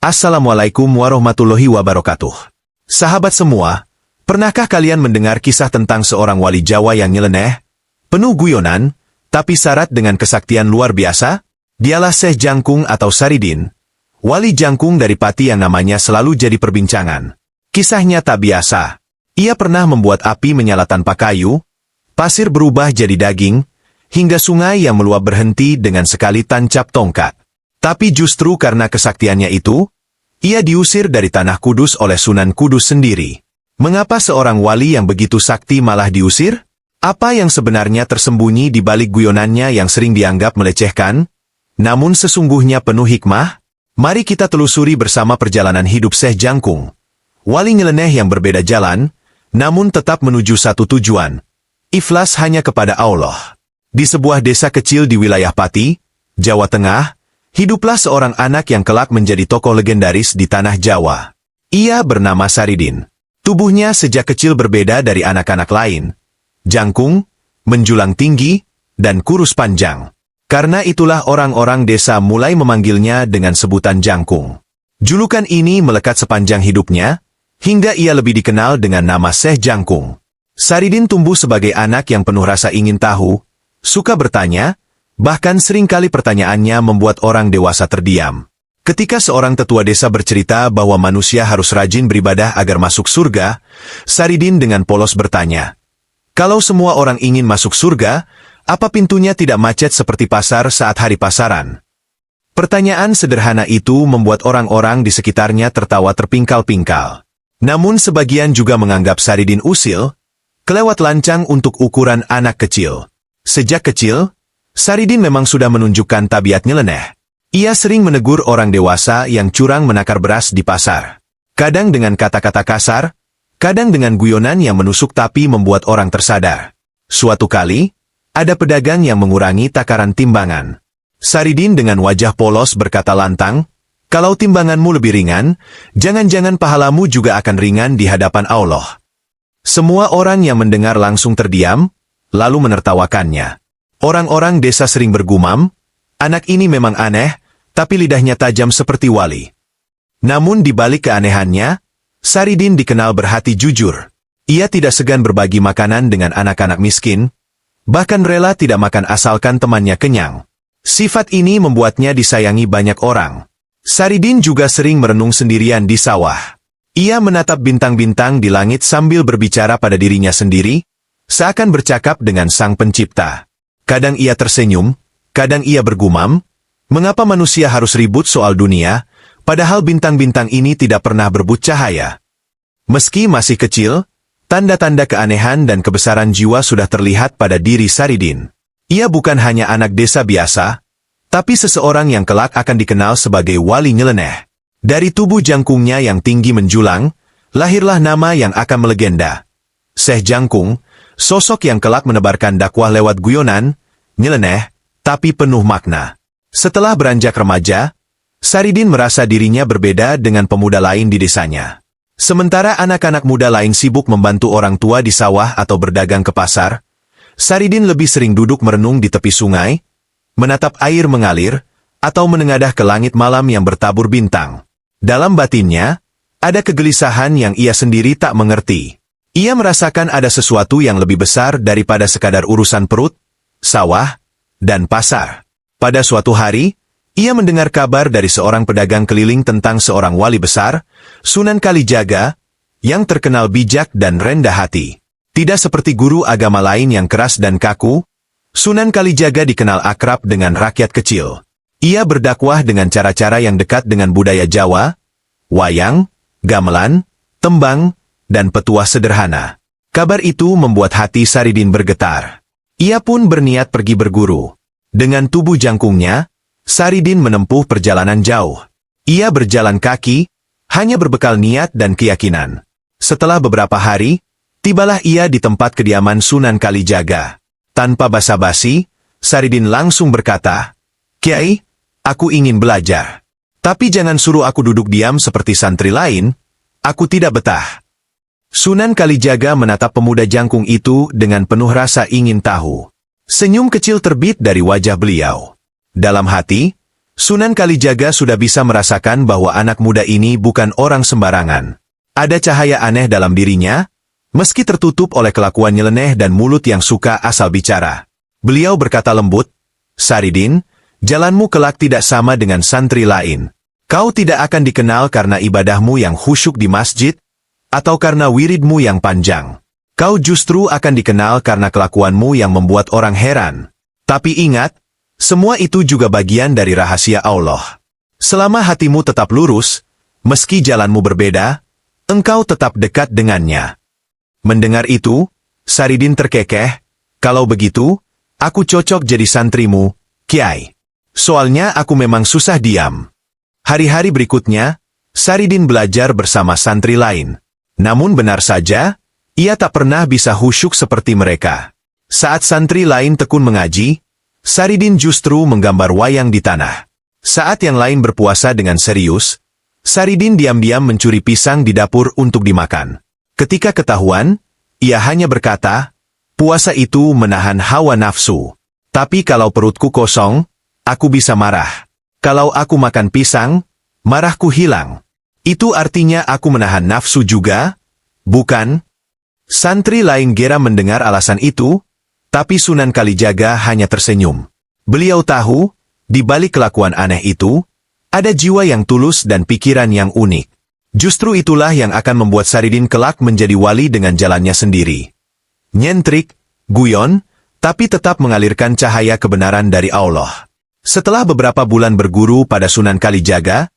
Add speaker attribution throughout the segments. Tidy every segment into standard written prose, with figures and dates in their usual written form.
Speaker 1: Assalamualaikum warahmatullahi wabarakatuh. Sahabat semua, pernahkah kalian mendengar kisah tentang seorang wali Jawa yang nyeleneh, penuh guyonan, tapi syarat dengan kesaktian luar biasa? Dialah Syekh Jangkung atau Saridin, wali Jangkung dari Pati yang namanya selalu jadi perbincangan. Kisahnya tak biasa. Ia pernah membuat api menyala tanpa kayu, pasir berubah jadi daging, hingga sungai yang meluap berhenti dengan sekali tancap tongkat. Tapi justru karena kesaktiannya itu, ia diusir dari Tanah Kudus oleh Sunan Kudus sendiri. Mengapa seorang wali yang begitu sakti malah diusir? Apa yang sebenarnya tersembunyi di balik guyonannya yang sering dianggap melecehkan, namun sesungguhnya penuh hikmah? Mari kita telusuri bersama perjalanan hidup Syekh Jangkung, wali nyeleneh yang berbeda jalan, namun tetap menuju satu tujuan, ikhlas hanya kepada Allah. Di sebuah desa kecil di wilayah Pati, Jawa Tengah, hiduplah seorang anak yang kelak menjadi tokoh legendaris di tanah Jawa. Ia bernama Saridin. Tubuhnya sejak kecil berbeda dari anak-anak lain. Jangkung, menjulang tinggi, dan kurus panjang. Karena itulah orang-orang desa mulai memanggilnya dengan sebutan Jangkung. Julukan ini melekat sepanjang hidupnya, hingga ia lebih dikenal dengan nama Syekh Jangkung. Saridin tumbuh sebagai anak yang penuh rasa ingin tahu, suka bertanya, bahkan seringkali pertanyaannya membuat orang dewasa terdiam. Ketika seorang tetua desa bercerita bahwa manusia harus rajin beribadah agar masuk surga, Saridin dengan polos bertanya, "Kalau semua orang ingin masuk surga, apa pintunya tidak macet seperti pasar saat hari pasaran?" Pertanyaan sederhana itu membuat orang-orang di sekitarnya tertawa terpingkal-pingkal. Namun sebagian juga menganggap Saridin usil, kelewat lancang untuk ukuran anak kecil. Sejak kecil, Saridin memang sudah menunjukkan tabiat nyeleneh. Ia sering menegur orang dewasa yang curang menakar beras di pasar. Kadang dengan kata-kata kasar, kadang dengan guyonan yang menusuk tapi membuat orang tersadar. Suatu kali, ada pedagang yang mengurangi takaran timbangan. Saridin dengan wajah polos berkata lantang, "Kalau timbanganmu lebih ringan, jangan-jangan pahalamu juga akan ringan di hadapan Allah." Semua orang yang mendengar langsung terdiam, lalu menertawakannya. Orang-orang desa sering bergumam, anak ini memang aneh, tapi lidahnya tajam seperti wali. Namun di balik keanehannya, Saridin dikenal berhati jujur. Ia tidak segan berbagi makanan dengan anak-anak miskin, bahkan rela tidak makan asalkan temannya kenyang. Sifat ini membuatnya disayangi banyak orang. Saridin juga sering merenung sendirian di sawah. Ia menatap bintang-bintang di langit sambil berbicara pada dirinya sendiri, seakan bercakap dengan Sang Pencipta. Kadang ia tersenyum, kadang ia bergumam, mengapa manusia harus ribut soal dunia, padahal bintang-bintang ini tidak pernah berebut cahaya. Meski masih kecil, tanda-tanda keanehan dan kebesaran jiwa sudah terlihat pada diri Saridin. Ia bukan hanya anak desa biasa, tapi seseorang yang kelak akan dikenal sebagai wali nyeleneh. Dari tubuh jangkungnya yang tinggi menjulang, lahirlah nama yang akan melegenda. Syekh Jangkung, sosok yang kelak menebarkan dakwah lewat guyonan, nyeleneh, tapi penuh makna. Setelah beranjak remaja, Saridin merasa dirinya berbeda dengan pemuda lain di desanya. Sementara anak-anak muda lain sibuk membantu orang tua di sawah atau berdagang ke pasar, Saridin lebih sering duduk merenung di tepi sungai, menatap air mengalir, atau menengadah ke langit malam yang bertabur bintang. Dalam batinnya, ada kegelisahan yang ia sendiri tak mengerti. Ia merasakan ada sesuatu yang lebih besar daripada sekadar urusan perut, sawah, dan pasar. Pada suatu hari, ia mendengar kabar dari seorang pedagang keliling tentang seorang wali besar, Sunan Kalijaga, yang terkenal bijak dan rendah hati. Tidak seperti guru agama lain yang keras dan kaku, Sunan Kalijaga dikenal akrab dengan rakyat kecil. Ia berdakwah dengan cara-cara yang dekat dengan budaya Jawa, wayang, gamelan, tembang, dan petuah sederhana. Kabar itu membuat hati Saridin bergetar. Ia pun berniat pergi berguru. Dengan tubuh jangkungnya, Saridin menempuh perjalanan jauh. Ia berjalan kaki, hanya berbekal niat dan keyakinan. Setelah beberapa hari, tibalah ia di tempat kediaman Sunan Kalijaga. Tanpa basa-basi, Saridin langsung berkata, "Kiai, aku ingin belajar. Tapi jangan suruh aku duduk diam seperti santri lain, aku tidak betah." Sunan Kalijaga menatap pemuda jangkung itu dengan penuh rasa ingin tahu. Senyum kecil terbit dari wajah beliau. Dalam hati, Sunan Kalijaga sudah bisa merasakan bahwa anak muda ini bukan orang sembarangan. Ada cahaya aneh dalam dirinya, meski tertutup oleh kelakuan nyeleneh dan mulut yang suka asal bicara. Beliau berkata lembut, "Saridin, jalanmu kelak tidak sama dengan santri lain. Kau tidak akan dikenal karena ibadahmu yang khusyuk di masjid, atau karena wiridmu yang panjang. Kau justru akan dikenal karena kelakuanmu yang membuat orang heran. Tapi ingat, semua itu juga bagian dari rahasia Allah. Selama hatimu tetap lurus, meski jalanmu berbeda, engkau tetap dekat dengannya." Mendengar itu, Saridin terkekeh, "Kalau begitu, aku cocok jadi santrimu, Kiai. Soalnya aku memang susah diam." Hari-hari berikutnya, Saridin belajar bersama santri lain. Namun benar saja, ia tak pernah bisa khusyuk seperti mereka. Saat santri lain tekun mengaji, Saridin justru menggambar wayang di tanah. Saat yang lain berpuasa dengan serius, Saridin diam-diam mencuri pisang di dapur untuk dimakan. Ketika ketahuan, ia hanya berkata, "Puasa itu menahan hawa nafsu. Tapi kalau perutku kosong, aku bisa marah. Kalau aku makan pisang, marahku hilang. Itu artinya aku menahan nafsu juga, bukan?" Santri lain geram mendengar alasan itu, tapi Sunan Kalijaga hanya tersenyum. Beliau tahu, di balik kelakuan aneh itu, ada jiwa yang tulus dan pikiran yang unik. Justru itulah yang akan membuat Saridin kelak menjadi wali dengan jalannya sendiri. Nyentrik, guyon, tapi tetap mengalirkan cahaya kebenaran dari Allah. Setelah beberapa bulan berguru pada Sunan Kalijaga,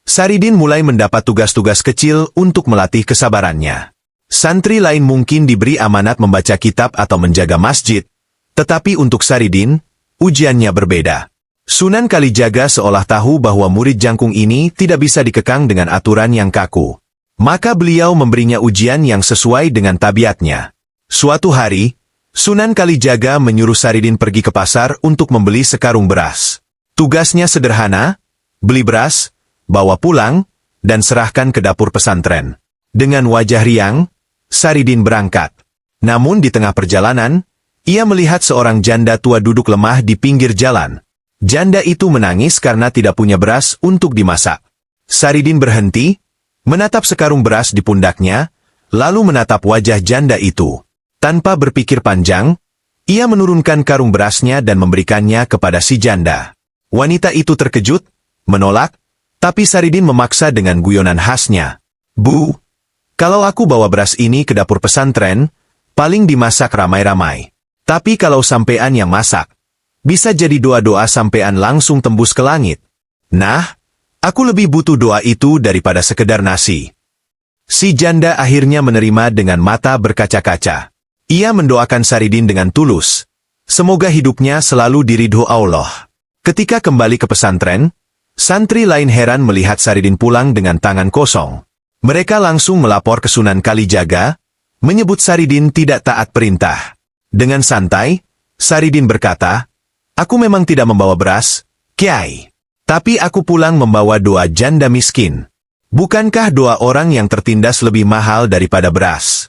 Speaker 1: Saridin mulai mendapat tugas-tugas kecil untuk melatih kesabarannya. Santri lain mungkin diberi amanat membaca kitab atau menjaga masjid, tetapi untuk Saridin, ujiannya berbeda. Sunan Kalijaga seolah tahu bahwa murid jangkung ini tidak bisa dikekang dengan aturan yang kaku. Maka beliau memberinya ujian yang sesuai dengan tabiatnya. Suatu hari, Sunan Kalijaga menyuruh Saridin pergi ke pasar untuk membeli sekarung beras. Tugasnya sederhana, beli beras, bawa pulang, dan serahkan ke dapur pesantren. Dengan wajah riang, Saridin berangkat. Namun di tengah perjalanan, ia melihat seorang janda tua duduk lemah di pinggir jalan. Janda itu menangis karena tidak punya beras untuk dimasak. Saridin berhenti, menatap sekarung beras di pundaknya, lalu menatap wajah janda itu. Tanpa berpikir panjang, ia menurunkan karung berasnya dan memberikannya kepada si janda. Wanita itu terkejut, menolak, tapi Saridin memaksa dengan guyonan khasnya. "Bu, kalau aku bawa beras ini ke dapur pesantren, paling dimasak ramai-ramai. Tapi kalau sampean yang masak, bisa jadi doa-doa sampean langsung tembus ke langit. Nah, aku lebih butuh doa itu daripada sekedar nasi." Si janda akhirnya menerima dengan mata berkaca-kaca. Ia mendoakan Saridin dengan tulus. Semoga hidupnya selalu diridho Allah. Ketika kembali ke pesantren, santri lain heran melihat Saridin pulang dengan tangan kosong. Mereka langsung melapor ke Sunan Kalijaga, menyebut Saridin tidak taat perintah. Dengan santai, Saridin berkata, "Aku memang tidak membawa beras, Kiai. Tapi aku pulang membawa doa janda miskin. Bukankah doa orang yang tertindas lebih mahal daripada beras?"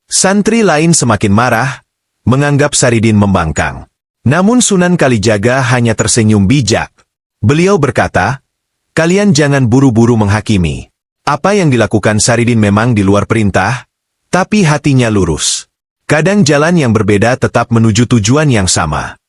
Speaker 1: Santri lain semakin marah, menganggap Saridin membangkang. Namun Sunan Kalijaga hanya tersenyum bijak. Beliau berkata, "Kalian jangan buru-buru menghakimi. Apa yang dilakukan Saridin memang di luar perintah, tapi hatinya lurus. Kadang jalan yang berbeda tetap menuju tujuan yang sama."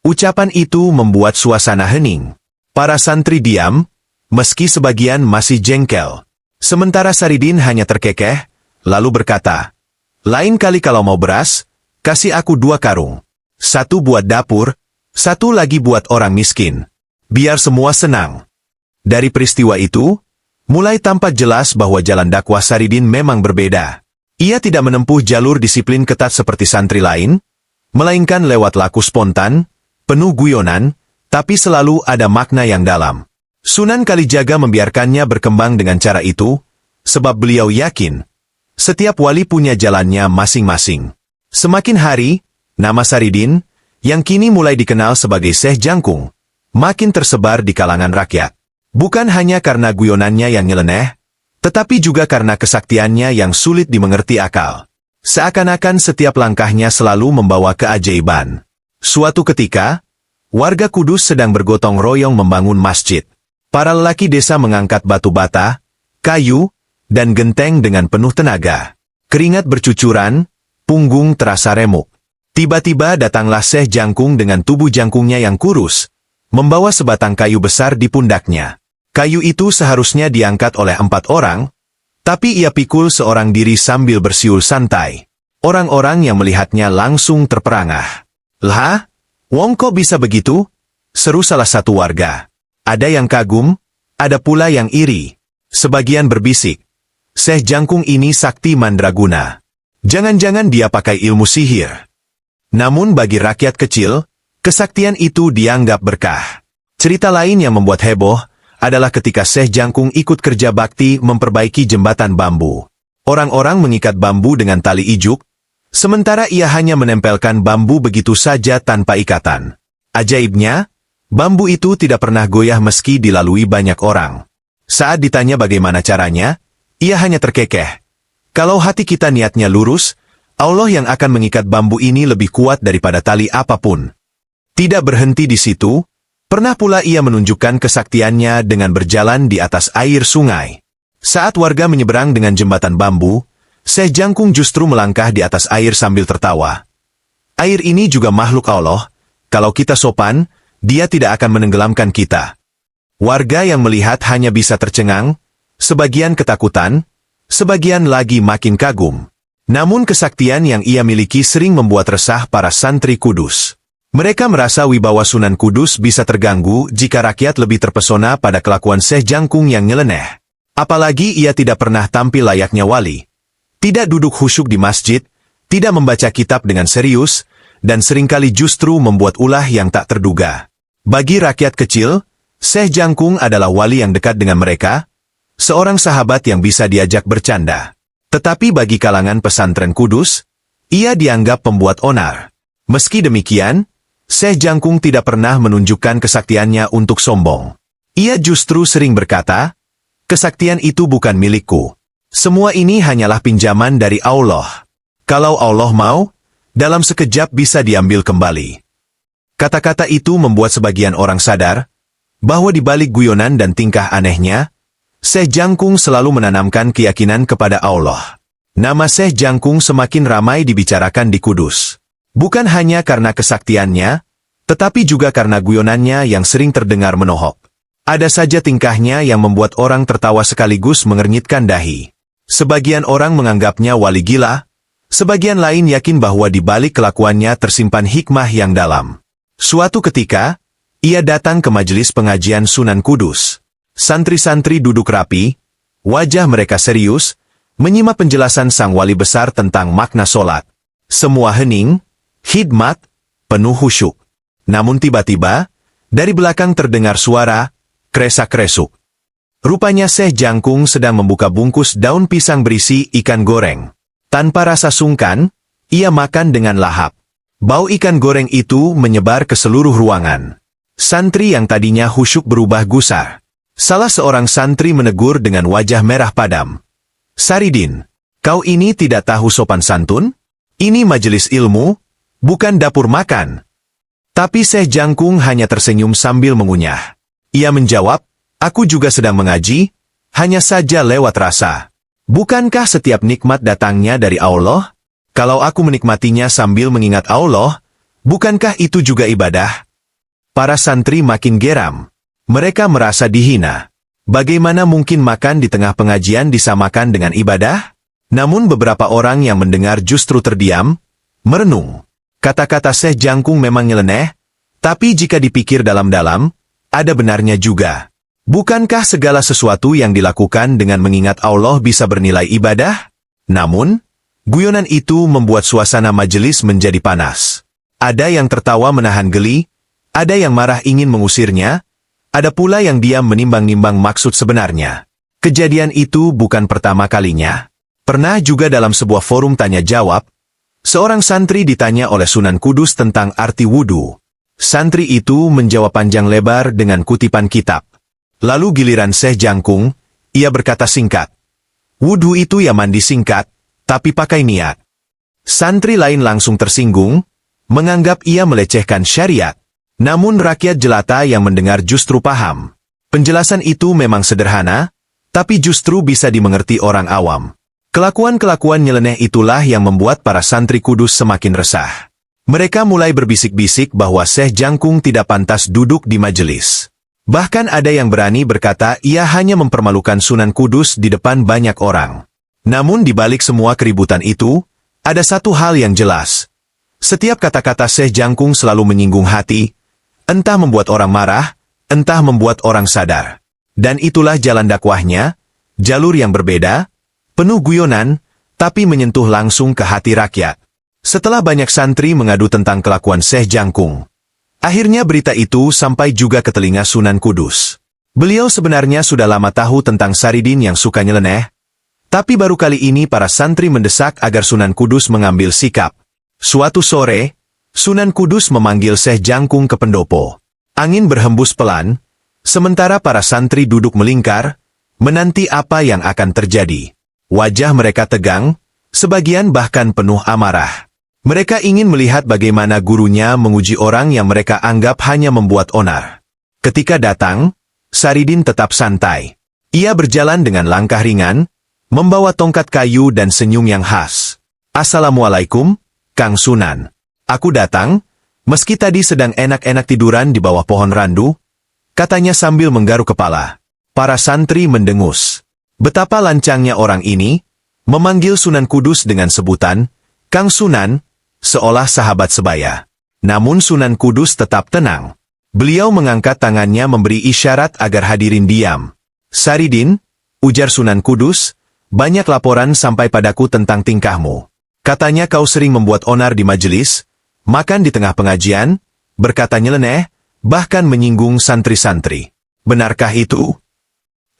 Speaker 1: Ucapan itu membuat suasana hening. Para santri diam, meski sebagian masih jengkel. Sementara Saridin hanya terkekeh, lalu berkata, "Lain kali kalau mau beras, kasih aku 2 karung. 1 buat dapur, 1 lagi buat orang miskin. Biar semua senang." Dari peristiwa itu, mulai tampak jelas bahwa jalan dakwah Saridin memang berbeda. Ia tidak menempuh jalur disiplin ketat seperti santri lain, melainkan lewat laku spontan, penuh guyonan, tapi selalu ada makna yang dalam. Sunan Kalijaga membiarkannya berkembang dengan cara itu, sebab beliau yakin, setiap wali punya jalannya masing-masing. Semakin hari, nama Saridin, yang kini mulai dikenal sebagai Syekh Jangkung, makin tersebar di kalangan rakyat. Bukan hanya karena guyonannya yang nyeleneh, tetapi juga karena kesaktiannya yang sulit dimengerti akal. Seakan-akan setiap langkahnya selalu membawa keajaiban. Suatu ketika, Warga Kudus sedang bergotong royong membangun masjid. Para lelaki desa mengangkat batu bata, kayu, dan genteng dengan penuh tenaga. Keringat bercucuran, punggung terasa remuk. Tiba-tiba datanglah Syekh Jangkung dengan tubuh jangkungnya yang kurus, membawa sebatang kayu besar di pundaknya. Kayu itu seharusnya diangkat oleh 4 orang, tapi ia pikul seorang diri sambil bersiul santai. Orang-orang yang melihatnya langsung terperangah. "Lah, Wong kok bisa begitu?" seru salah satu warga. Ada yang kagum, ada pula yang iri. Sebagian berbisik, "Syekh Jangkung ini sakti mandraguna. Jangan-jangan dia pakai ilmu sihir." Namun bagi rakyat kecil, kesaktian itu dianggap berkah. Cerita lain yang membuat heboh adalah ketika Syekh Jangkung ikut kerja bakti memperbaiki jembatan bambu. Orang-orang mengikat bambu dengan tali ijuk, sementara ia hanya menempelkan bambu begitu saja tanpa ikatan. Ajaibnya, bambu itu tidak pernah goyah meski dilalui banyak orang. Saat ditanya bagaimana caranya, ia hanya terkekeh. "Kalau hati kita niatnya lurus, Allah yang akan mengikat bambu ini lebih kuat daripada tali apapun." Tidak berhenti di situ, pernah pula ia menunjukkan kesaktiannya dengan berjalan di atas air sungai. Saat warga menyeberang dengan jembatan bambu, Syekh Jangkung justru melangkah di atas air sambil tertawa. "Air ini juga makhluk Allah, kalau kita sopan, dia tidak akan menenggelamkan kita." Warga yang melihat hanya bisa tercengang, sebagian ketakutan, sebagian lagi makin kagum. Namun kesaktian yang ia miliki sering membuat resah para santri Kudus. Mereka merasa wibawa Sunan Kudus bisa terganggu jika rakyat lebih terpesona pada kelakuan Syekh Jangkung yang nyeleneh. Apalagi ia tidak pernah tampil layaknya wali. Tidak duduk khusyuk di masjid, tidak membaca kitab dengan serius, dan seringkali justru membuat ulah yang tak terduga. Bagi rakyat kecil, Syekh Jangkung adalah wali yang dekat dengan mereka, seorang sahabat yang bisa diajak bercanda. Tetapi bagi kalangan pesantren Kudus, ia dianggap pembuat onar. Meski demikian, Syekh Jangkung tidak pernah menunjukkan kesaktiannya untuk sombong. Ia justru sering berkata, "Kesaktian itu bukan milikku. Semua ini hanyalah pinjaman dari Allah. Kalau Allah mau, dalam sekejap bisa diambil kembali." Kata-kata itu membuat sebagian orang sadar bahwa di balik guyonan dan tingkah anehnya, Syekh Jangkung selalu menanamkan keyakinan kepada Allah. Nama Syekh Jangkung semakin ramai dibicarakan di Kudus. Bukan hanya karena kesaktiannya, tetapi juga karena guyonannya yang sering terdengar menohok. Ada saja tingkahnya yang membuat orang tertawa sekaligus mengernyitkan dahi. Sebagian orang menganggapnya wali gila, sebagian lain yakin bahwa di balik kelakuannya tersimpan hikmah yang dalam. Suatu ketika, ia datang ke majelis pengajian Sunan Kudus. Santri-santri duduk rapi, wajah mereka serius, menyimak penjelasan sang wali besar tentang makna solat. Semua hening, khidmat, penuh khusyuk. Namun tiba-tiba, dari belakang terdengar suara, kresak-kresuk. Rupanya Syekh Jangkung sedang membuka bungkus daun pisang berisi ikan goreng. Tanpa rasa sungkan, ia makan dengan lahap. Bau ikan goreng itu menyebar ke seluruh ruangan. Santri yang tadinya khusyuk berubah gusar. Salah seorang santri menegur dengan wajah merah padam. "Saridin, kau ini tidak tahu sopan santun? Ini majelis ilmu, bukan dapur makan." Tapi Syekh Jangkung hanya tersenyum sambil mengunyah. Ia menjawab, "Aku juga sedang mengaji, hanya saja lewat rasa. Bukankah setiap nikmat datangnya dari Allah? Kalau aku menikmatinya sambil mengingat Allah, bukankah itu juga ibadah?" Para santri makin geram. Mereka merasa dihina. Bagaimana mungkin makan di tengah pengajian disamakan dengan ibadah? Namun beberapa orang yang mendengar justru terdiam, merenung. Kata-kata Syekh Jangkung memang nyeleneh, tapi jika dipikir dalam-dalam, ada benarnya juga. Bukankah segala sesuatu yang dilakukan dengan mengingat Allah bisa bernilai ibadah? Namun, guyonan itu membuat suasana majelis menjadi panas. Ada yang tertawa menahan geli, ada yang marah ingin mengusirnya, ada pula yang diam menimbang-nimbang maksud sebenarnya. Kejadian itu bukan pertama kalinya. Pernah juga dalam sebuah forum tanya-jawab, seorang santri ditanya oleh Sunan Kudus tentang arti wudu. Santri itu menjawab panjang lebar dengan kutipan kitab. Lalu giliran Syekh Jangkung, ia berkata singkat, "Wudu itu ya mandi singkat, tapi pakai niat." Santri lain langsung tersinggung, menganggap ia melecehkan syariat. Namun rakyat jelata yang mendengar justru paham. Penjelasan itu memang sederhana, tapi justru bisa dimengerti orang awam. Kelakuan-kelakuan nyeleneh itulah yang membuat para santri Kudus semakin resah. Mereka mulai berbisik-bisik bahwa Syekh Jangkung tidak pantas duduk di majelis. Bahkan ada yang berani berkata ia hanya mempermalukan Sunan Kudus di depan banyak orang. Namun di balik semua keributan itu, ada satu hal yang jelas. Setiap kata-kata Syekh Jangkung selalu menyinggung hati, entah membuat orang marah, entah membuat orang sadar. Dan itulah jalan dakwahnya, jalur yang berbeda, penuh guyonan, tapi menyentuh langsung ke hati rakyat. Setelah banyak santri mengadu tentang kelakuan Syekh Jangkung, akhirnya berita itu sampai juga ke telinga Sunan Kudus. Beliau sebenarnya sudah lama tahu tentang Saridin yang suka nyeleneh, tapi baru kali ini para santri mendesak agar Sunan Kudus mengambil sikap. Suatu sore, Sunan Kudus memanggil Syekh Jangkung ke pendopo. Angin berhembus pelan, sementara para santri duduk melingkar, menanti apa yang akan terjadi. Wajah mereka tegang, sebagian bahkan penuh amarah. Mereka ingin melihat bagaimana gurunya menguji orang yang mereka anggap hanya membuat onar. Ketika datang, Saridin tetap santai. Ia berjalan dengan langkah ringan, membawa tongkat kayu dan senyum yang khas. "Assalamualaikum, Kang Sunan. Aku datang, meski tadi sedang enak-enak tiduran di bawah pohon randu," katanya sambil menggaruk kepala. Para santri mendengus. Betapa lancangnya orang ini, memanggil Sunan Kudus dengan sebutan, "Kang Sunan," seolah sahabat sebaya. Namun Sunan Kudus tetap tenang. Beliau mengangkat tangannya memberi isyarat agar hadirin diam. "Saridin," ujar Sunan Kudus, "banyak laporan sampai padaku tentang tingkahmu. Katanya kau sering membuat onar di majelis, makan di tengah pengajian, berkata nyeleneh, bahkan menyinggung santri-santri. Benarkah itu?"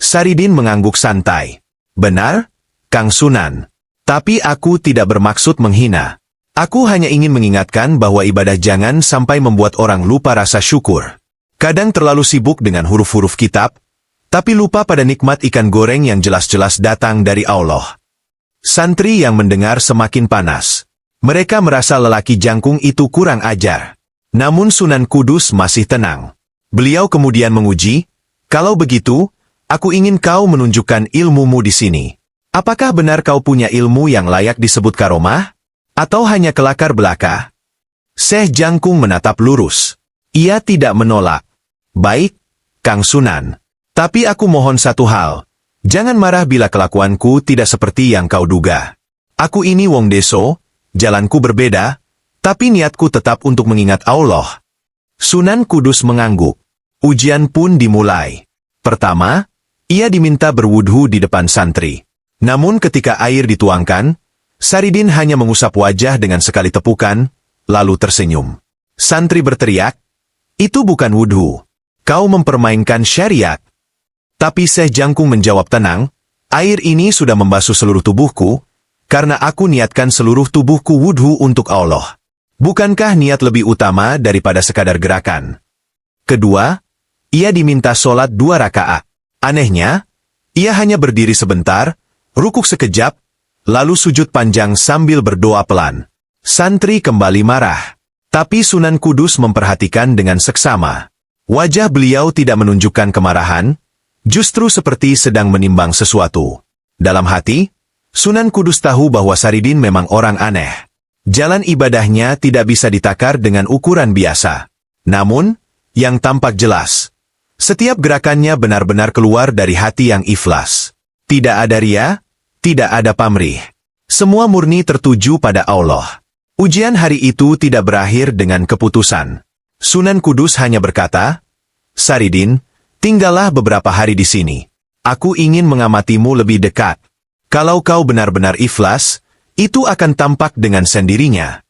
Speaker 1: Saridin mengangguk santai. "Benar, Kang Sunan. Tapi aku tidak bermaksud menghina. Aku hanya ingin mengingatkan bahwa ibadah jangan sampai membuat orang lupa rasa syukur. Kadang terlalu sibuk dengan huruf-huruf kitab, tapi lupa pada nikmat ikan goreng yang jelas-jelas datang dari Allah." Santri yang mendengar semakin panas. Mereka merasa lelaki Jangkung itu kurang ajar. Namun Sunan Kudus masih tenang. Beliau kemudian menguji, "Kalau begitu, aku ingin kau menunjukkan ilmumu di sini. Apakah benar kau punya ilmu yang layak disebut karomah? Atau hanya kelakar belaka?" Syekh Jangkung menatap lurus. Ia tidak menolak. "Baik, Kang Sunan. Tapi aku mohon satu hal. Jangan marah bila kelakuanku tidak seperti yang kau duga. Aku ini wong deso, jalanku berbeda, tapi niatku tetap untuk mengingat Allah." Sunan Kudus mengangguk. Ujian pun dimulai. Pertama, ia diminta berwudhu di depan santri. Namun ketika air dituangkan, Saridin hanya mengusap wajah dengan sekali tepukan, lalu tersenyum. Santri berteriak, "Itu bukan wudhu. Kau mempermainkan syariat." Tapi Syekh Jangkung menjawab tenang, "Air ini sudah membasuh seluruh tubuhku, karena aku niatkan seluruh tubuhku wudhu untuk Allah. Bukankah niat lebih utama daripada sekadar gerakan?" Kedua, ia diminta sholat 2 rakaat. Anehnya, ia hanya berdiri sebentar, rukuk sekejap, lalu sujud panjang sambil berdoa pelan. Santri kembali marah. Tapi Sunan Kudus memperhatikan dengan seksama. Wajah beliau tidak menunjukkan kemarahan, justru seperti sedang menimbang sesuatu. Dalam hati, Sunan Kudus tahu bahwa Saridin memang orang aneh. Jalan ibadahnya tidak bisa ditakar dengan ukuran biasa. Namun, yang tampak jelas, setiap gerakannya benar-benar keluar dari hati yang ikhlas. Tidak ada ria, tidak ada pamrih. Semua murni tertuju pada Allah. Ujian hari itu tidak berakhir dengan keputusan. Sunan Kudus hanya berkata, "Saridin, tinggallah beberapa hari di sini. Aku ingin mengamatimu lebih dekat. Kalau kau benar-benar ikhlas, itu akan tampak dengan sendirinya."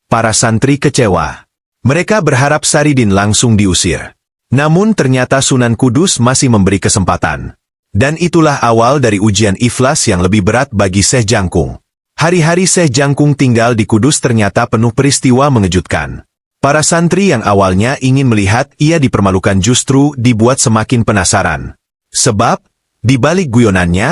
Speaker 1: Para santri kecewa. Mereka berharap Saridin langsung diusir. Namun ternyata Sunan Kudus masih memberi kesempatan. Dan itulah awal dari ujian ikhlas yang lebih berat bagi Syekh Jangkung. Hari-hari Syekh Jangkung tinggal di Kudus ternyata penuh peristiwa mengejutkan. Para santri yang awalnya ingin melihat ia dipermalukan justru dibuat semakin penasaran. Sebab, di balik guyonannya,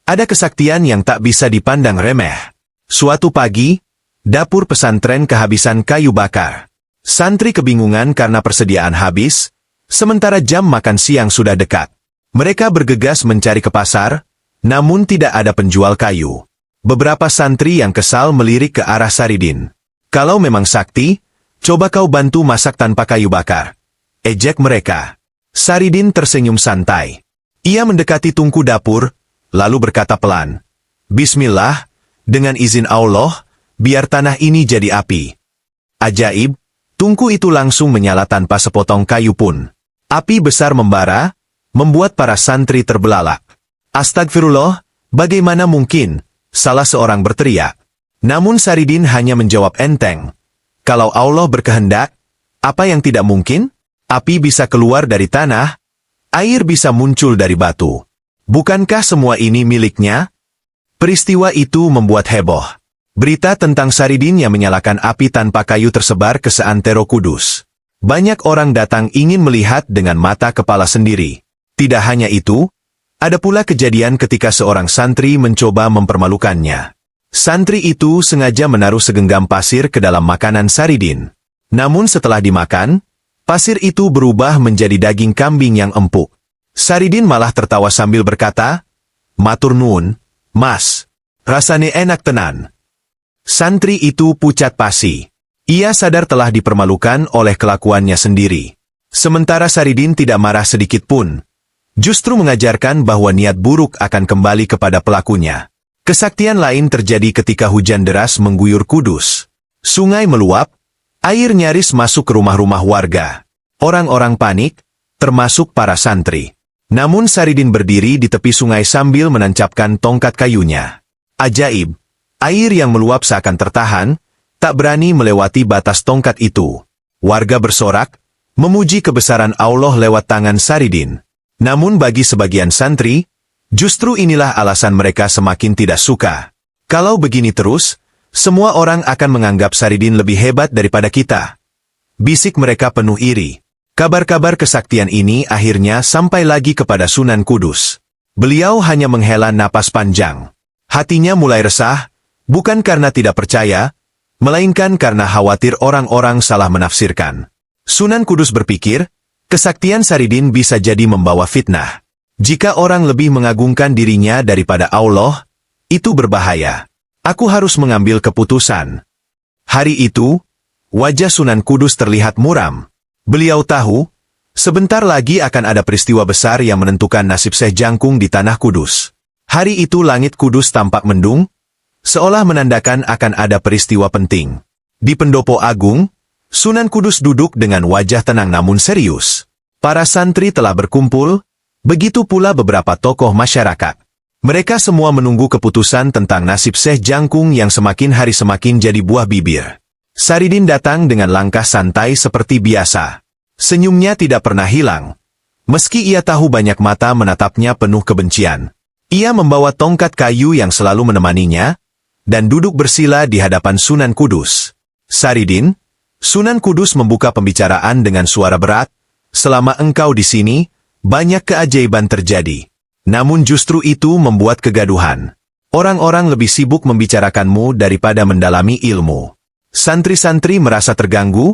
Speaker 1: ada kesaktian yang tak bisa dipandang remeh. Suatu pagi, dapur pesantren kehabisan kayu bakar. Santri kebingungan karena persediaan habis, sementara jam makan siang sudah dekat. Mereka bergegas mencari ke pasar, namun tidak ada penjual kayu. Beberapa santri yang kesal melirik ke arah Saridin. "Kalau memang sakti, coba kau bantu masak tanpa kayu bakar," ejek mereka. Saridin tersenyum santai. Ia mendekati tungku dapur, lalu berkata pelan, "Bismillah, dengan izin Allah, biar tanah ini jadi api." Ajaib, tungku itu langsung menyala tanpa sepotong kayu pun. Api besar membara, membuat para santri terbelalak. "Astagfirullah, bagaimana mungkin?" salah seorang berteriak. Namun Saridin hanya menjawab enteng, "Kalau Allah berkehendak, apa yang tidak mungkin? Api bisa keluar dari tanah, air bisa muncul dari batu. Bukankah semua ini miliknya?" Peristiwa itu membuat heboh. Berita tentang Saridin yang menyalakan api tanpa kayu tersebar ke seantero Kudus. Banyak orang datang ingin melihat dengan mata kepala sendiri. Tidak hanya itu, ada pula kejadian ketika seorang santri mencoba mempermalukannya. Santri itu sengaja menaruh segenggam pasir ke dalam makanan Saridin. Namun setelah dimakan, pasir itu berubah menjadi daging kambing yang empuk. Saridin malah tertawa sambil berkata, "Matur nuwun, Mas. Rasane enak tenan." Santri itu pucat pasi. Ia sadar telah dipermalukan oleh kelakuannya sendiri. Sementara Saridin tidak marah sedikit pun. Justru mengajarkan bahwa niat buruk akan kembali kepada pelakunya. Kesaktian lain terjadi ketika hujan deras mengguyur Kudus. Sungai meluap, air nyaris masuk ke rumah-rumah warga. Orang-orang panik, termasuk para santri. Namun Saridin berdiri di tepi sungai sambil menancapkan tongkat kayunya. Ajaib, air yang meluap seakan tertahan, tak berani melewati batas tongkat itu. Warga bersorak, memuji kebesaran Allah lewat tangan Saridin. Namun bagi sebagian santri, justru inilah alasan mereka semakin tidak suka. Kalau begini terus, semua orang akan menganggap Saridin lebih hebat daripada kita. Bisik mereka penuh iri. Kabar-kabar kesaktian ini akhirnya sampai lagi kepada Sunan Kudus. Beliau hanya menghela napas panjang. Hatinya mulai resah, bukan karena tidak percaya, melainkan karena khawatir orang-orang salah menafsirkan. Sunan Kudus berpikir, kesaktian Saridin bisa jadi membawa fitnah. Jika orang lebih mengagungkan dirinya daripada Allah, itu berbahaya. Aku harus mengambil keputusan. Hari itu, wajah Sunan Kudus terlihat muram. Beliau tahu, sebentar lagi akan ada peristiwa besar yang menentukan nasib Syekh Jangkung di Tanah Kudus. Hari itu langit Kudus tampak mendung, seolah menandakan akan ada peristiwa penting. Di pendopo agung, Sunan Kudus duduk dengan wajah tenang namun serius. Para santri telah berkumpul, begitu pula beberapa tokoh masyarakat. Mereka semua menunggu keputusan tentang nasib Syekh Jangkung yang semakin hari semakin jadi buah bibir. Saridin datang dengan langkah santai seperti biasa. Senyumnya tidak pernah hilang. Meski ia tahu banyak mata menatapnya penuh kebencian. Ia membawa tongkat kayu yang selalu menemaninya, dan duduk bersila di hadapan Sunan Kudus. "Saridin," Sunan Kudus membuka pembicaraan dengan suara berat, "selama engkau di sini, banyak keajaiban terjadi. Namun justru itu membuat kegaduhan. Orang-orang lebih sibuk membicarakanmu daripada mendalami ilmu. Santri-santri merasa terganggu,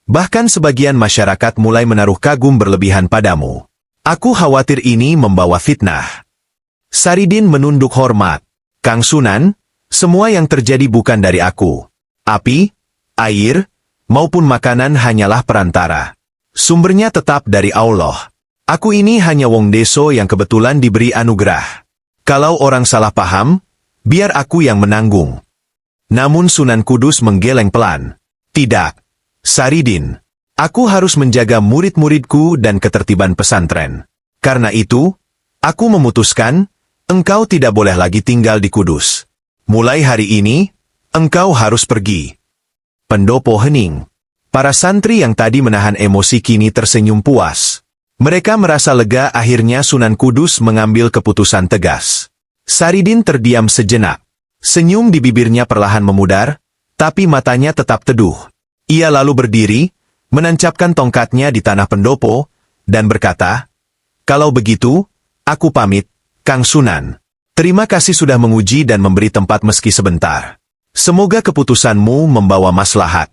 Speaker 1: bahkan sebagian masyarakat mulai menaruh kagum berlebihan padamu. Aku khawatir ini membawa fitnah." Saridin menunduk hormat. "Kang Sunan, semua yang terjadi bukan dari aku. Api, air, maupun makanan hanyalah perantara. Sumbernya tetap dari Allah. Aku ini hanya wong deso yang kebetulan diberi anugerah. Kalau orang salah paham, biar aku yang menanggung." Namun Sunan Kudus menggeleng pelan. "Tidak, Saridin. Aku harus menjaga murid-muridku dan ketertiban pesantren. Karena itu, aku memutuskan, engkau tidak boleh lagi tinggal di Kudus. Mulai hari ini, engkau harus pergi." Pendopo hening. Para santri yang tadi menahan emosi kini tersenyum puas. Mereka merasa lega akhirnya Sunan Kudus mengambil keputusan tegas. Saridin terdiam sejenak. Senyum di bibirnya perlahan memudar, tapi matanya tetap teduh. Ia lalu berdiri, menancapkan tongkatnya di tanah pendopo, dan berkata, "Kalau begitu, aku pamit, Kang Sunan. Terima kasih sudah menguji dan memberi tempat meski sebentar. Semoga keputusanmu membawa maslahat."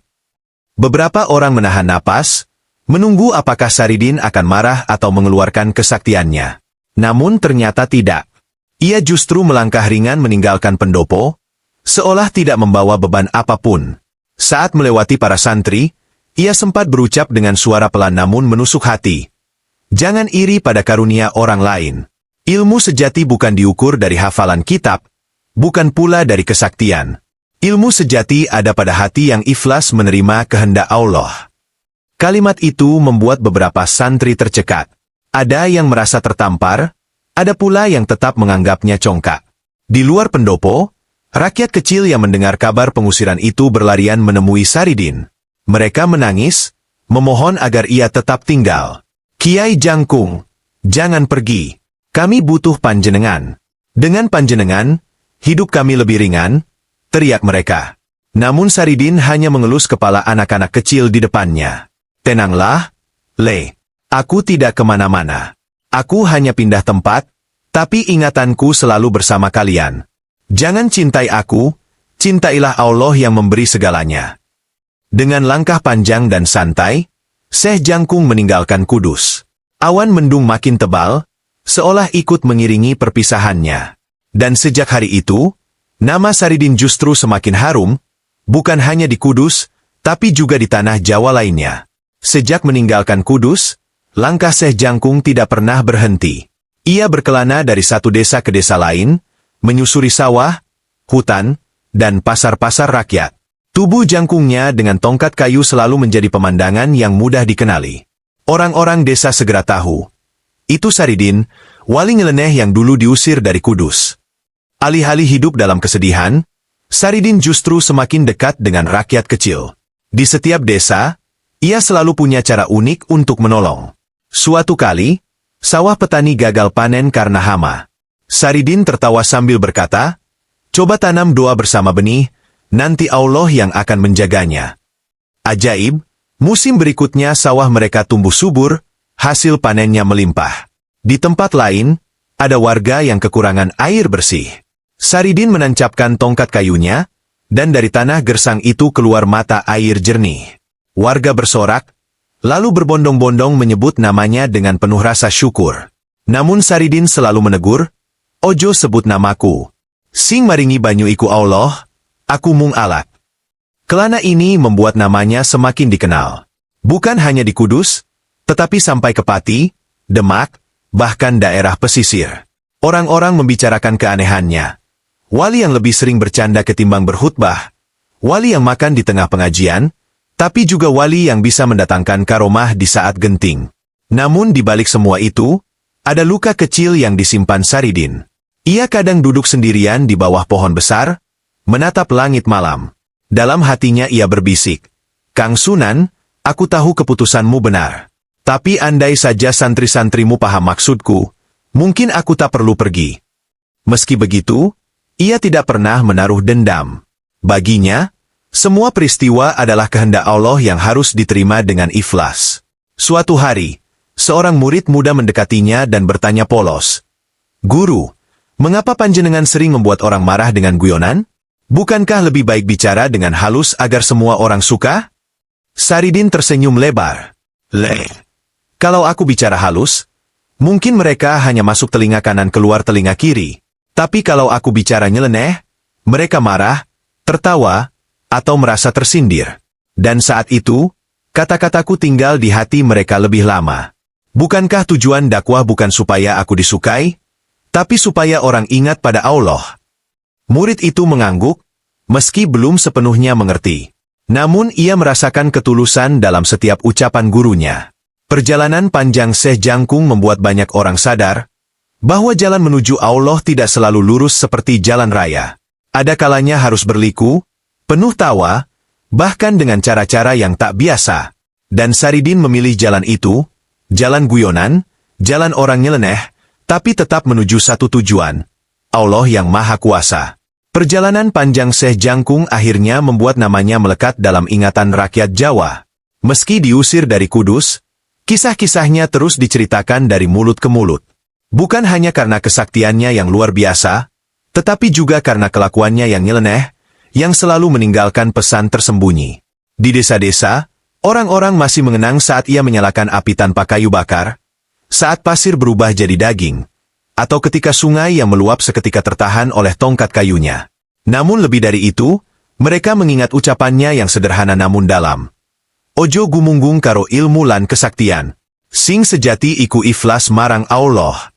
Speaker 1: Beberapa orang menahan napas, menunggu apakah Saridin akan marah atau mengeluarkan kesaktiannya. Namun ternyata tidak. Ia justru melangkah ringan meninggalkan pendopo, seolah tidak membawa beban apapun. Saat melewati para santri, ia sempat berucap dengan suara pelan namun menusuk hati. Jangan iri pada karunia orang lain. Ilmu sejati bukan diukur dari hafalan kitab, bukan pula dari kesaktian. Ilmu sejati ada pada hati yang ikhlas menerima kehendak Allah. Kalimat itu membuat beberapa santri tercekat. Ada yang merasa tertampar, ada pula yang tetap menganggapnya congkak. Di luar pendopo, rakyat kecil yang mendengar kabar pengusiran itu berlarian menemui Saridin. Mereka menangis, memohon agar ia tetap tinggal. Kiai Jangkung, jangan pergi. Kami butuh panjenengan. Dengan panjenengan, hidup kami lebih ringan, teriak mereka. Namun Saridin hanya mengelus kepala anak-anak kecil di depannya. Tenanglah, Le. Aku tidak kemana-mana. Aku hanya pindah tempat, tapi ingatanku selalu bersama kalian. Jangan cintai aku, cintailah Allah yang memberi segalanya. Dengan langkah panjang dan santai, Syekh Jangkung meninggalkan Kudus. Awan mendung makin tebal, seolah ikut mengiringi perpisahannya. Dan sejak hari itu, nama Saridin justru semakin harum, bukan hanya di Kudus, tapi juga di tanah Jawa lainnya. Sejak meninggalkan Kudus, langkah Syekh Jangkung tidak pernah berhenti. Ia berkelana dari satu desa ke desa lain, menyusuri sawah, hutan, dan pasar-pasar rakyat. Tubuh jangkungnya dengan tongkat kayu selalu menjadi pemandangan yang mudah dikenali. Orang-orang desa segera tahu. Itu Saridin, wali nyeleneh yang dulu diusir dari Kudus. Alih-alih hidup dalam kesedihan, Saridin justru semakin dekat dengan rakyat kecil. Di setiap desa, ia selalu punya cara unik untuk menolong. Suatu kali, sawah petani gagal panen karena hama. Saridin tertawa sambil berkata, "Coba tanam doa bersama benih, nanti Allah yang akan menjaganya." Ajaib, musim berikutnya sawah mereka tumbuh subur, hasil panennya melimpah. Di tempat lain, ada warga yang kekurangan air bersih. Saridin menancapkan tongkat kayunya, dan dari tanah gersang itu keluar mata air jernih. Warga bersorak, lalu berbondong-bondong menyebut namanya dengan penuh rasa syukur. Namun Saridin selalu menegur, "Ojo sebut namaku. Sing maringi banyu iku Allah, aku mung alat." Kelana ini membuat namanya semakin dikenal. Bukan hanya di Kudus, tetapi sampai ke Pati, Demak, bahkan daerah pesisir. Orang-orang membicarakan keanehannya. Wali yang lebih sering bercanda ketimbang berkhutbah. Wali yang makan di tengah pengajian, tapi juga wali yang bisa mendatangkan karomah di saat genting. Namun di balik semua itu, ada luka kecil yang disimpan Saridin. Ia kadang duduk sendirian di bawah pohon besar, menatap langit malam. Dalam hatinya ia berbisik, "Kang Sunan, aku tahu keputusanmu benar. Tapi andai saja santri-santrimu paham maksudku, mungkin aku tak perlu pergi." Meski begitu, ia tidak pernah menaruh dendam. Baginya, semua peristiwa adalah kehendak Allah yang harus diterima dengan ikhlas. Suatu hari, seorang murid muda mendekatinya dan bertanya polos, "Guru, mengapa panjenengan sering membuat orang marah dengan guyonan? Bukankah lebih baik bicara dengan halus agar semua orang suka?" Saridin tersenyum lebar. Kalau aku bicara halus, mungkin mereka hanya masuk telinga kanan keluar telinga kiri. Tapi kalau aku bicara nyeleneh, mereka marah, tertawa, atau merasa tersindir. Dan saat itu, kata-kataku tinggal di hati mereka lebih lama. Bukankah tujuan dakwah bukan supaya aku disukai, tapi supaya orang ingat pada Allah? Murid itu mengangguk, meski belum sepenuhnya mengerti. Namun ia merasakan ketulusan dalam setiap ucapan gurunya. Perjalanan panjang Syekh Jangkung membuat banyak orang sadar bahwa jalan menuju Allah tidak selalu lurus seperti jalan raya. Ada kalanya harus berliku, penuh tawa, bahkan dengan cara-cara yang tak biasa. Dan Saridin memilih jalan itu, jalan guyonan, jalan orang nyeleneh, tapi tetap menuju satu tujuan, Allah yang Maha Kuasa. Perjalanan panjang Syekh Jangkung akhirnya membuat namanya melekat dalam ingatan rakyat Jawa. Meski diusir dari Kudus, kisah-kisahnya terus diceritakan dari mulut ke mulut. Bukan hanya karena kesaktiannya yang luar biasa, tetapi juga karena kelakuannya yang nyeleneh, yang selalu meninggalkan pesan tersembunyi. Di desa-desa, orang-orang masih mengenang saat ia menyalakan api tanpa kayu bakar, saat pasir berubah jadi daging, atau ketika sungai yang meluap seketika tertahan oleh tongkat kayunya. Namun lebih dari itu, mereka mengingat ucapannya yang sederhana namun dalam. Ojo gumunggung karo ilmu lan kesaktian. Sing sejati iku ikhlas marang Allah.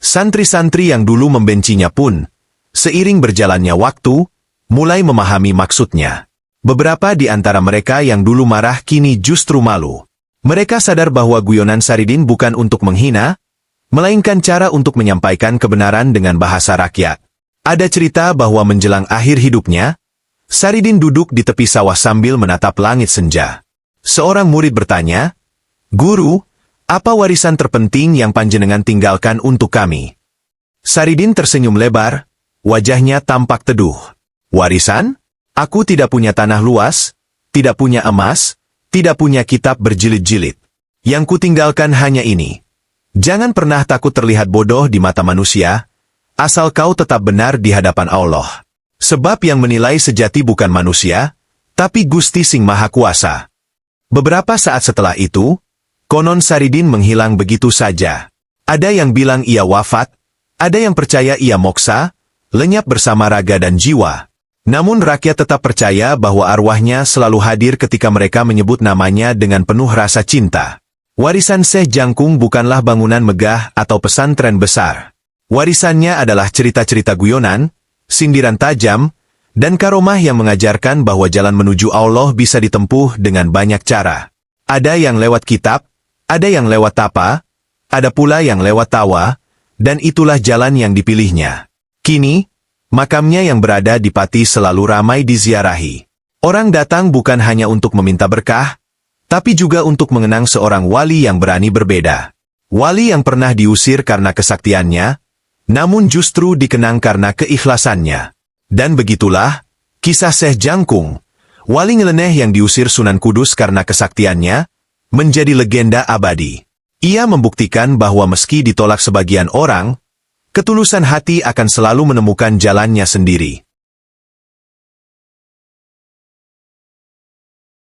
Speaker 1: Santri-santri yang dulu membencinya pun, seiring berjalannya waktu, mulai memahami maksudnya. Beberapa di antara mereka yang dulu marah kini justru malu. Mereka sadar bahwa guyonan Saridin bukan untuk menghina, melainkan cara untuk menyampaikan kebenaran dengan bahasa rakyat. Ada cerita bahwa menjelang akhir hidupnya, Saridin duduk di tepi sawah sambil menatap langit senja. Seorang murid bertanya, "Guru, apa warisan terpenting yang panjenengan tinggalkan untuk kami?" Saridin tersenyum lebar, wajahnya tampak teduh. "Warisan? Aku tidak punya tanah luas, tidak punya emas, tidak punya kitab berjilid-jilid. Yang kutinggalkan hanya ini. Jangan pernah takut terlihat bodoh di mata manusia, asal kau tetap benar di hadapan Allah. Sebab yang menilai sejati bukan manusia, tapi Gusti Sing Maha Kuasa." Beberapa saat setelah itu, konon Saridin menghilang begitu saja. Ada yang bilang ia wafat, ada yang percaya ia moksa, lenyap bersama raga dan jiwa. Namun rakyat tetap percaya bahwa arwahnya selalu hadir ketika mereka menyebut namanya dengan penuh rasa cinta. Warisan Syekh Jangkung bukanlah bangunan megah atau pesantren besar. Warisannya adalah cerita-cerita guyonan, sindiran tajam, dan karomah yang mengajarkan bahwa jalan menuju Allah bisa ditempuh dengan banyak cara. Ada yang lewat kitab, ada yang lewat tapa, ada pula yang lewat tawa, dan itulah jalan yang dipilihnya. Kini, makamnya yang berada di Pati selalu ramai diziarahi. Orang datang bukan hanya untuk meminta berkah, tapi juga untuk mengenang seorang wali yang berani berbeda. Wali yang pernah diusir karena kesaktiannya, namun justru dikenang karena keikhlasannya. Dan begitulah, kisah Syekh Jangkung, wali nyeleneh yang diusir Sunan Kudus karena kesaktiannya, menjadi legenda abadi. Ia membuktikan bahwa meski ditolak sebagian orang, ketulusan hati akan selalu menemukan jalannya sendiri.